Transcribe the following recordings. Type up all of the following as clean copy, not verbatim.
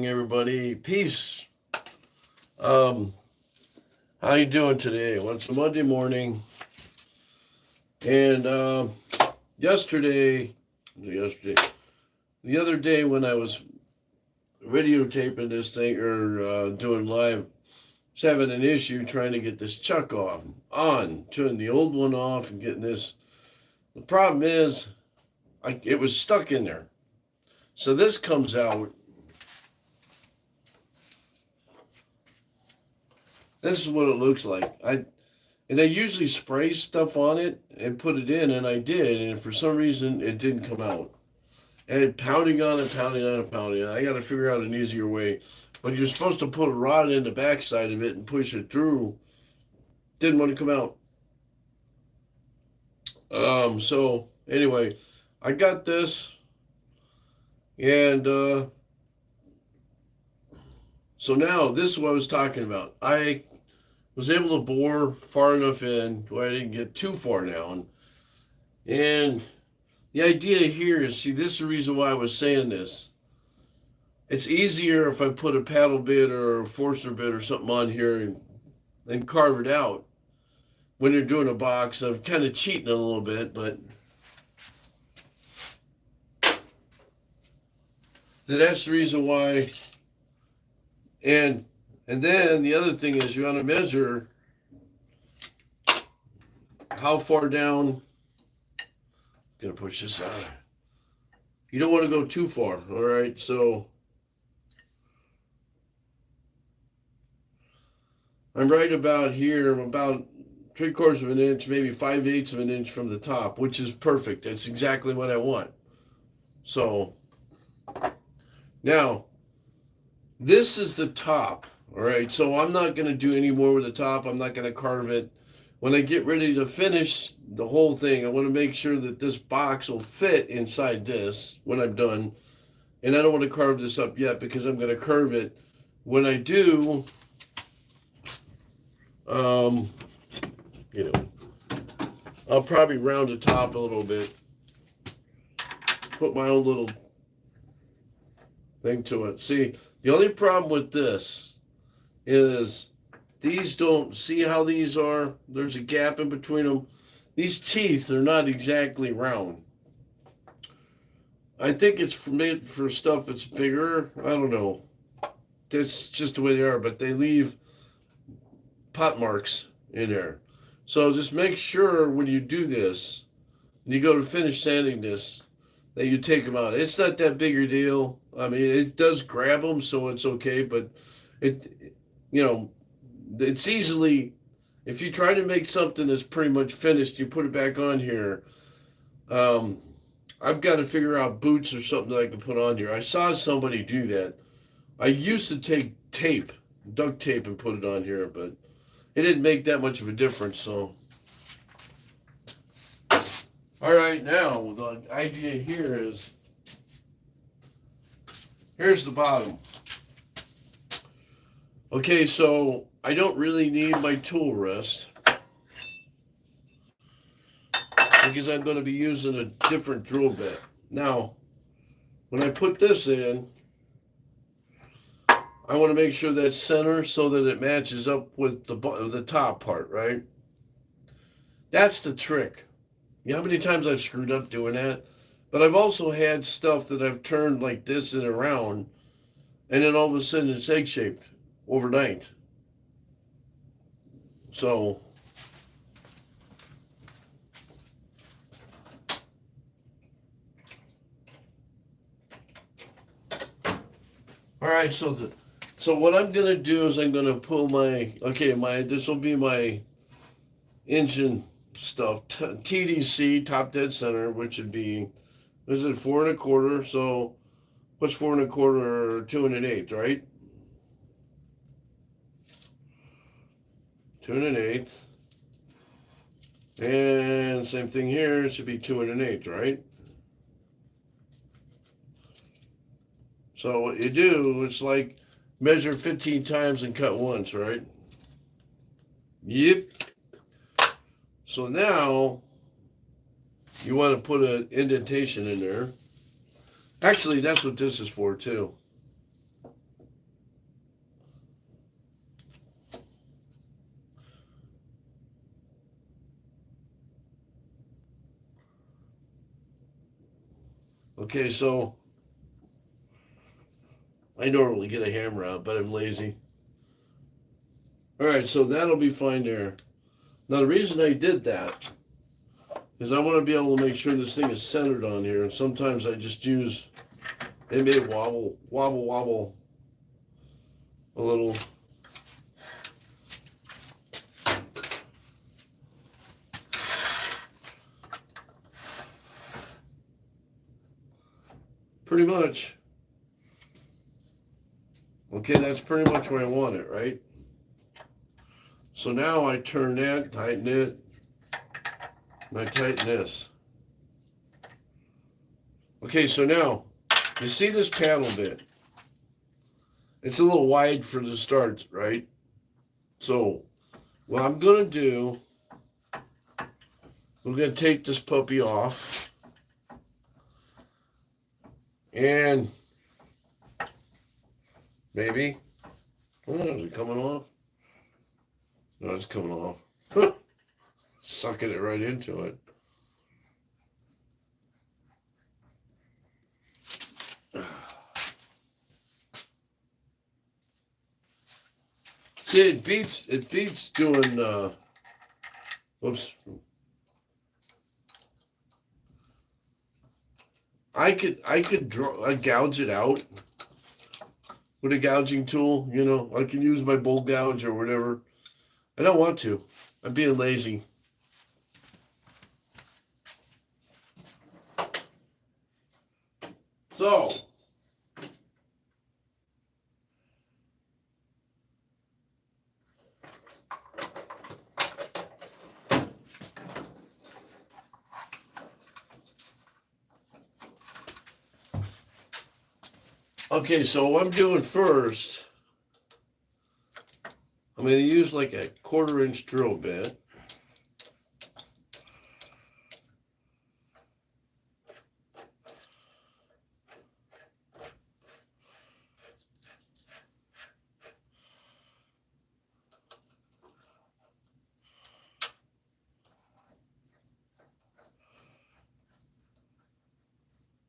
Everybody, peace. Um, how you doing today? Well, it's a Monday morning, and yesterday, yesterday, the other day when I was videotaping this thing or doing live, I was having an issue trying to get this chuck turning the old one off and getting this. The problem is, it was stuck in there. So this comes out. This is what it looks like. I usually spray stuff on it and put it in, and I did, and for some reason it didn't come out. And pounding on it, pounding on it, pounding on it. I got to figure out an easier way. But you're supposed to put a rod in the backside of it and push it through. Didn't want to come out. So anyway, I got this, and so now this is what I was talking about. I was able to bore far enough in where I didn't get too far down. And the idea here is, see, this is the reason why I was saying this. It's easier if I put a paddle bit or a Forstner bit or something on here and carve it out when you're doing a box. I'm kind of cheating a little bit, but that's the reason why. And then the other thing is you want to measure how far down. I'm gonna push this out. You don't want to go too far, all right? So I'm right about here. I'm about 3/4 of an inch, maybe 5/8 of an inch from the top, which is perfect. That's exactly what I want. So now this is the top, all right? So I'm not going to do any more with the top. I'm not going to carve it. When I get ready to finish the whole thing, I want to make sure that this box will fit inside this when I'm done. And I don't want to carve this up yet because I'm going to curve it. When I do, um, you know, I'll probably round the top a little bit. Put my own little thing to it. See, the only problem with this is these don't, see how these are? There's a gap in between them. These teeth are not exactly round. I think it's made for stuff that's bigger. I don't know. That's just the way they are, but they leave pot marks in there. So just make sure when you do this, and you go to finish sanding this, that you take them out. It's not that big a deal. I mean, it does grab them, so it's okay, but it, you know, it's easily, if you try to make something that's pretty much finished, you put it back on here. I've got to figure out boots or something that I can put on here. I saw somebody do that. I used to take tape, duct tape, and put it on here, but it didn't make that much of a difference, so. All right, now the idea here is, here's the bottom. Okay, so I don't really need my tool rest because I'm going to be using a different drill bit. Now, when I put this in, I want to make sure that's center so that it matches up with the top part, right? That's the trick. You know how many times I've screwed up doing that? But I've also had stuff that I've turned like this and around, and then all of a sudden it's egg-shaped overnight. So, all right, so what I'm gonna do is I'm gonna pull this will be my engine stuff, TDC, top dead center, which would be, is it 4 1/4? So what's 4 1/4 or 2 1/8, right? 2 1/8. And same thing here, it should be 2 1/8, right? So what you do, it's like measure 15 times and cut once, right? Yep. So now you want to put an indentation in there. Actually, that's what this is for too. Okay, so I normally get a hammer out, but I'm lazy. Alright, so that'll be fine there. Now the reason I did that is I want to be able to make sure this thing is centered on here, and sometimes I just use, it may wobble a little. Pretty much. Okay, that's pretty much where I want it, right? So now I turn that, tighten it, and I tighten this. Okay, so now, you see this panel bit? It's a little wide for the start, right? So, what I'm gonna do, we're gonna take this puppy off. And maybe, oh, is it coming off? No, it's coming off. Sucking it right into it. See, it beats doing, oops. I could gouge it out with a gouging tool, you know. I can use my bowl gouge or whatever. I don't want to. I'm being lazy. So, okay, so what I'm doing first, I'm going to use like a 1/4-inch drill bit.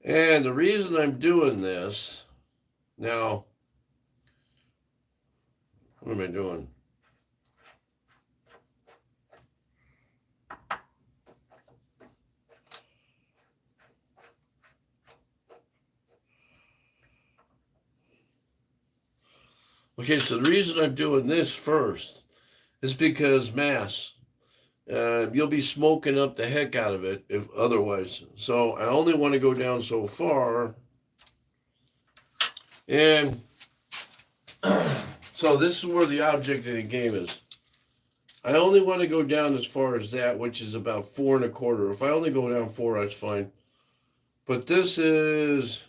And the reason I'm doing this, now, what am I doing? Okay, so the reason I'm doing this first is because mass. You'll be smoking up the heck out of it if otherwise. So I only want to go down so far. And so this is where the object of the game is. I only want to go down as far as that, which is about 4 1/4. If I only go down 4, that's fine. But this is,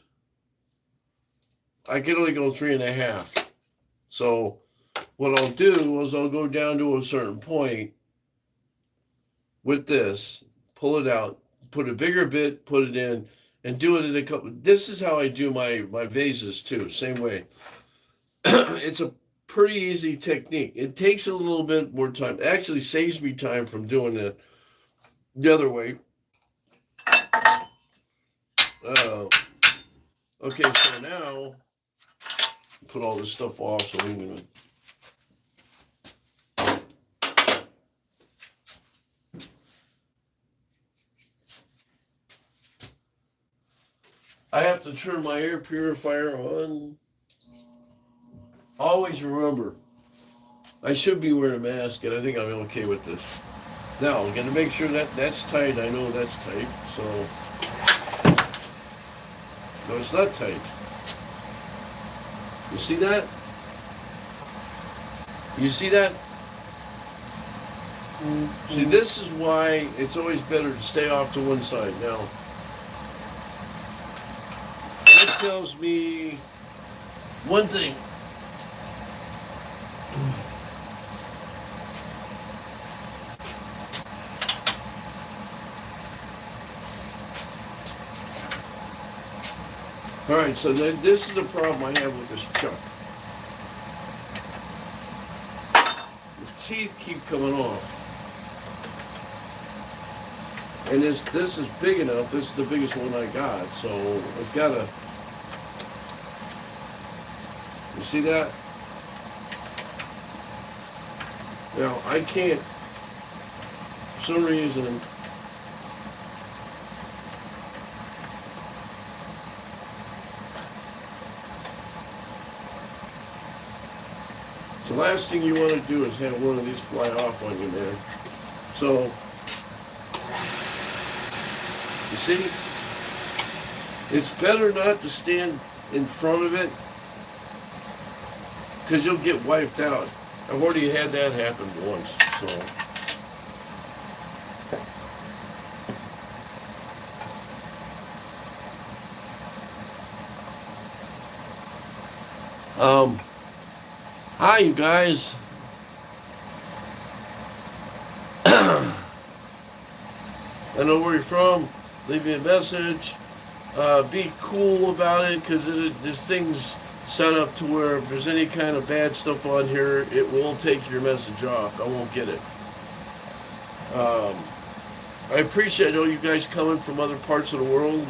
I can only go 3 1/2. So what I'll do is I'll go down to a certain point with this, pull it out, put a bigger bit, put it in, and do it in a couple. This is how I do my vases too, same way. It's a pretty easy technique. It takes a little bit more time. It actually saves me time from doing it the other way. Okay, so now, put all this stuff off so we can. I have to turn my air purifier on. Always remember, I should be wearing a mask, and I think I'm okay with this. Now, I'm going to make sure that that's tight. I know that's tight, so. No, it's not tight. You see that? You see that? Mm-hmm. See, this is why it's always better to stay off to one side. Now, that tells me one thing. All right, so then this is the problem I have with this chuck. The teeth keep coming off. And this is big enough. This is the biggest one I got. So it's gotta. You see that? Now I can't. For some reason. The last thing you want to do is have one of these fly off on you, man. So, you see, it's better not to stand in front of it because you'll get wiped out. I've already had that happen once, so. Hi, you guys. I know where you're from. Leave me a message. Be cool about it, because this thing's set up to where if there's any kind of bad stuff on here, it will take your message off. I won't get it. I appreciate all you guys coming from other parts of the world,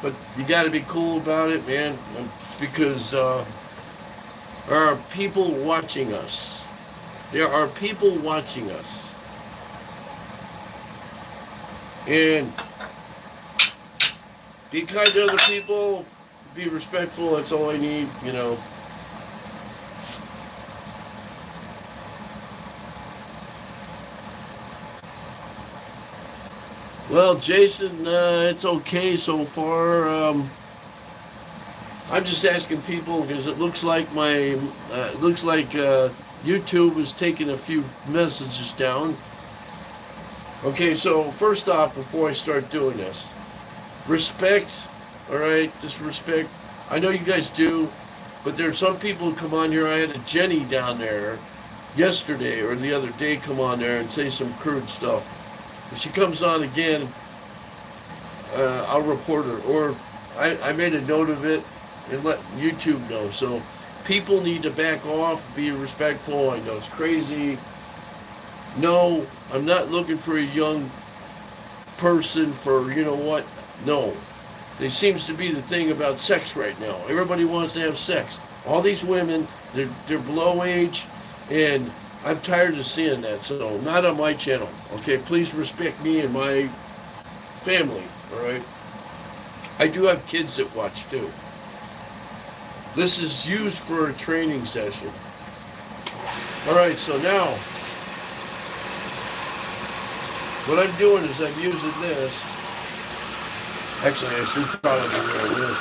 but you got to be cool about it, man, because there are people watching us. There are people watching us. And be kind to other people. Be respectful. That's all I need, you know. Well, Jason, it's okay so far. I'm just asking people because it looks like YouTube is taking a few messages down. Okay, so first off, before I start doing this, respect, all right, just respect. I know you guys do, but there are some people who come on here. I had a Jenny down there yesterday or the other day come on there and say some crude stuff. If she comes on again, I'll report her, or I made a note of it and let YouTube know. So people need to back off, be respectful. I know it's crazy. No, I'm not looking for a young person for, you know what? No. There seems to be the thing about sex right now. Everybody wants to have sex. All these women, they're below age, and I'm tired of seeing that. So not on my channel. Okay, please respect me and my family. All right. I do have kids that watch too. This is used for a training session. All right, so now what I'm doing is I'm using this. Actually, I should probably do this.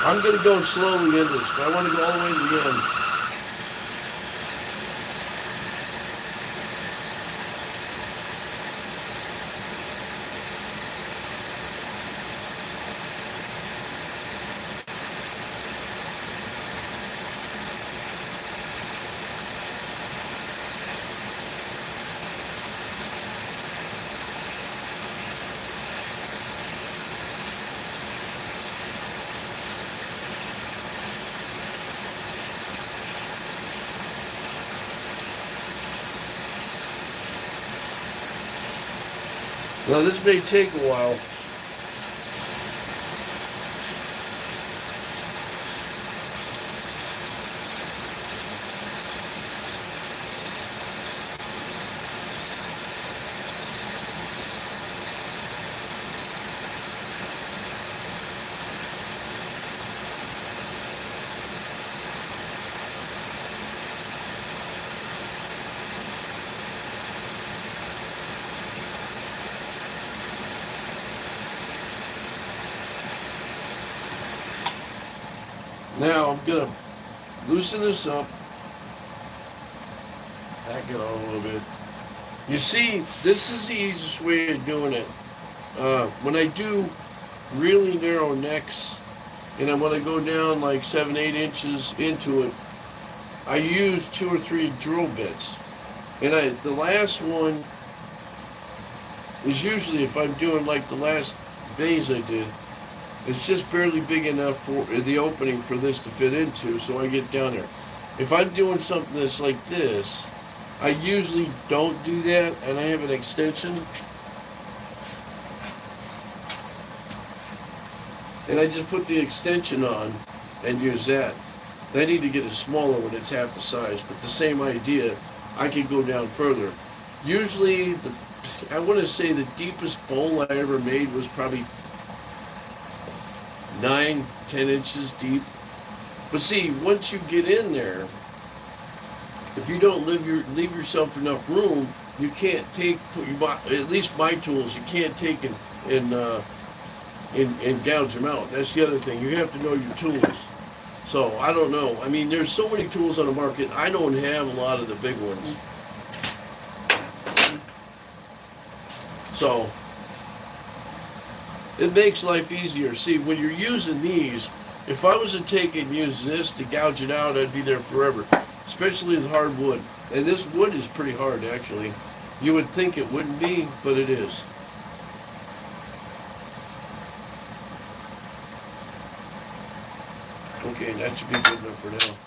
I'm going to go slowly into this, but I want to go all the way to the end. Now this may take a while. Now I'm going to loosen this up, back it on a little bit. You see, this is the easiest way of doing it. When I do really narrow necks, and I want to go down like 7-8 inches into it, I use 2 or 3 drill bits. And the last one is usually, if I'm doing like the last vase I did, it's just barely big enough for the opening for this to fit into, so I get down there. If I'm doing something that's like this, I usually don't do that, and I have an extension. and I just put the extension on and use that. I need to get a smaller one, it's half the size, but the same idea. I can go down further. Usually, I want to say the deepest bowl I ever made was probably 9, 10 inches deep. But see, once you get in there, if you don't leave yourself enough room, you can't take, at least my tools, you can't take and gouge them out. That's the other thing. You have to know your tools. So I don't know. I mean, there's so many tools on the market. I don't have a lot of the big ones. So it makes life easier. See, when you're using these, if I was to take and use this to gouge it out, I'd be there forever. Especially with hard wood. And this wood is pretty hard, actually. You would think it wouldn't be, but it is. Okay, that should be good enough for now.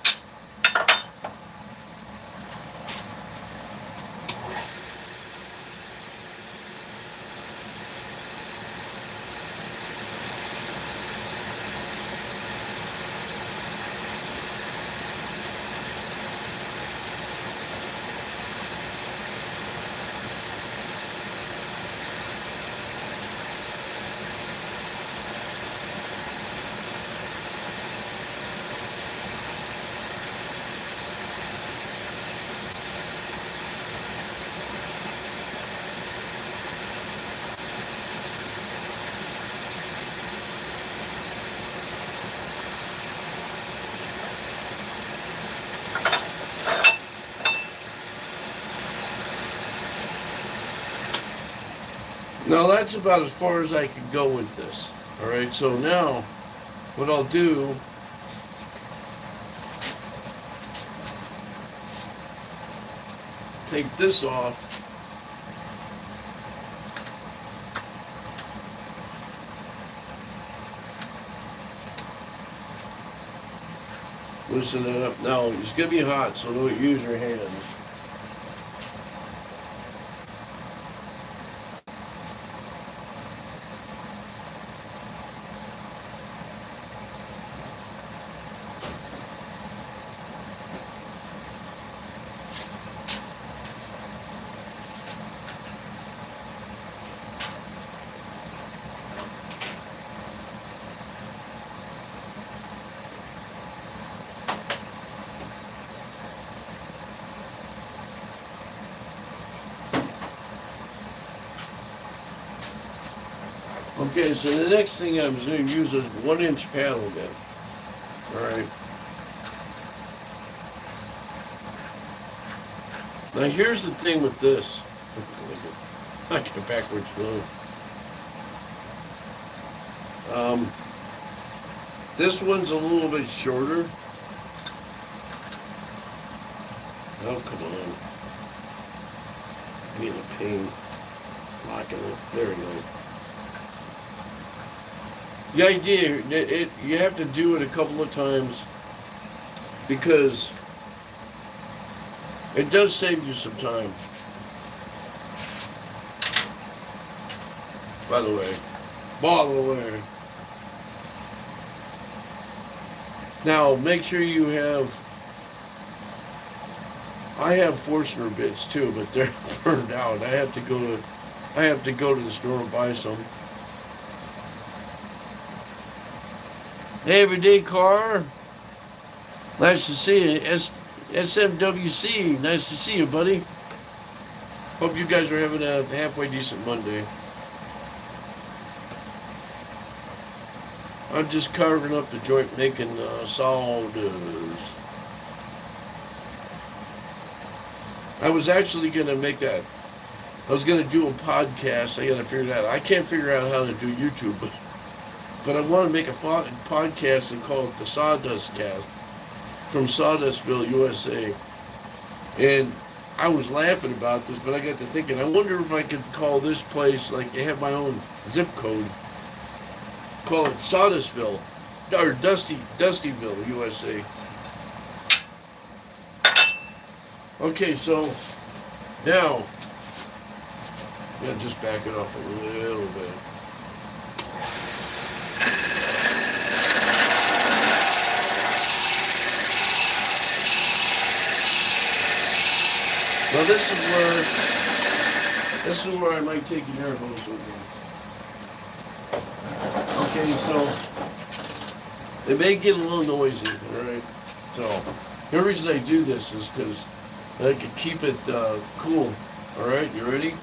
Now that's about as far as I can go with this. Alright, so now what I'll do, take this off. Loosen it up. Now it's going to be hot, so don't use your hands. Okay, so the next thing I'm going to use is 1-inch paddle again. Alright. Now here's the thing with this. I get backwards move. This one's a little bit shorter. Oh, come on. I need a pain. Locking it. There we go. The idea, you have to do it a couple of times because it does save you some time. By the way. Now make sure you have. I have Forstner bits too, but they're burned out. I have to go to the store and buy some. Hey, everyday car. Nice to see you. SMWC. Nice to see you, buddy. Hope you guys are having a halfway decent Monday. I'm just carving up the joint, making solders. I was actually going to make that. I was going to do a podcast. I got to figure that out. I can't figure out how to do YouTube, but I want to make a podcast and call it the Sawdust Cast from Sawdustville, USA. And I was laughing about this, but I got to thinking, I wonder if I could call this place, like they have my own zip code, call it Sawdustville, or Dustyville, USA. Okay, so now, just back it off a little bit. Now this is where I might take an air hose with me. Okay, so it may get a little noisy, alright? So the reason I do this is because I can keep it cool. Alright, you ready?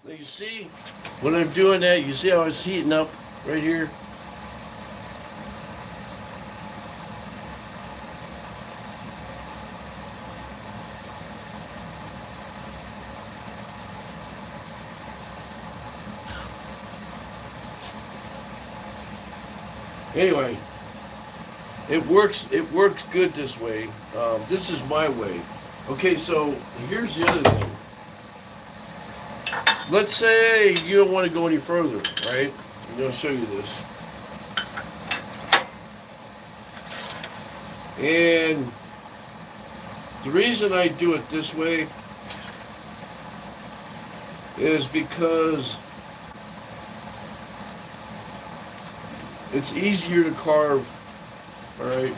Now you see, when I'm doing that, you see how it's heating up right here? Anyway, it works good this way. This is my way. Okay, so here's the other thing. Let's say you don't want to go any further, right? I'm going to show you this. And the reason I do it this way is because it's easier to carve, all right?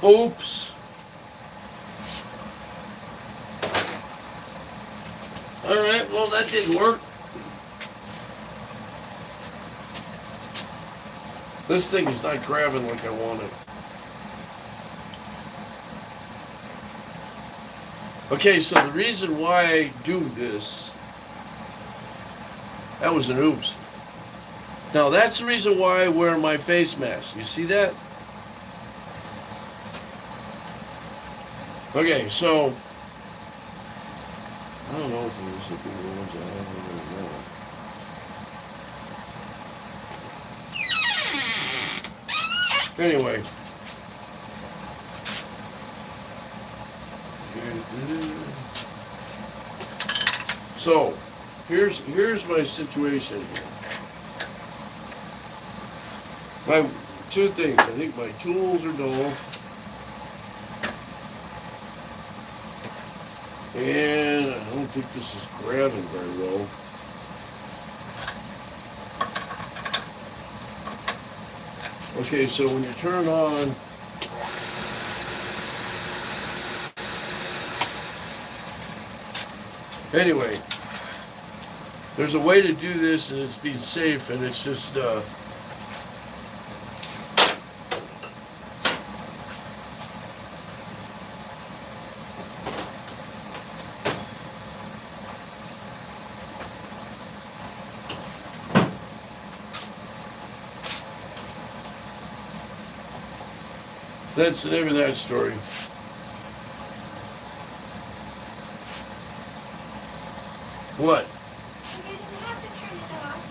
Oops. Alright, well that didn't work. This thing is not grabbing like I wanted. Okay, so the reason why I do this, that was an oops. Now that's the reason why I wear my face mask. You see that? Okay, so I don't know if these would be the ones I have in there. Anyway. So, here's my situation here. My two things. I think my tools are dull. And I don't think this is grabbing very well. Okay, so when you turn on, anyway, there's a way to do this and it's being safe, and it's just that's the name of that story. What?